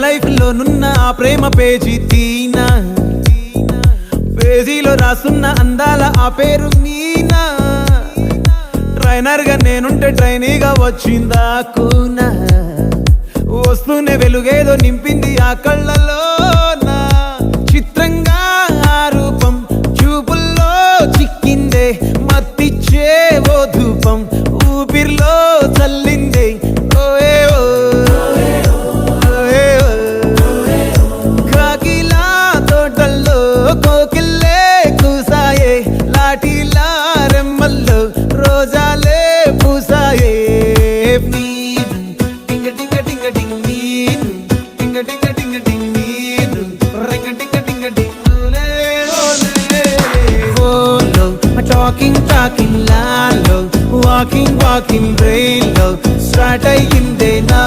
Life లో నున్న ఆ ప్రేమ పేజీ తీనా, పేజీలో రాసున్న అందాల ఆ పేరు మీనా. ట్రైనర్ గా నేనుంటే ట్రైనీగా వచ్చిందా కూనా, వస్తూనే వెలుగేదో నింపింది ఆ కళ్ళలోనా. చిత్రంగా ఆ రూపం చూపుల్లో చిక్కిందే, మత్తిచ్చే ఓ ధూపం ఊపిరిలో చల్లిందే. ఓయే ఓ కాకిలా తోటల్లో కోకిల్లే కూసాయే, లాఠీలా రెమ్మల్లో రోజాలే పూసాయే. టింగ టింగ టింగ టింగ్ నీరు, టింగ టింగ టింగ టింగ్ నీరు, రింగ టింగ టింగ టింగులే ఓలే. ఓలో టాకింగ్ టాకింగ్ లాలో, వాకింగ్ వాకింగ్ బ్రెయిన్ లో స్టార్ట్ అయ్యిందే నా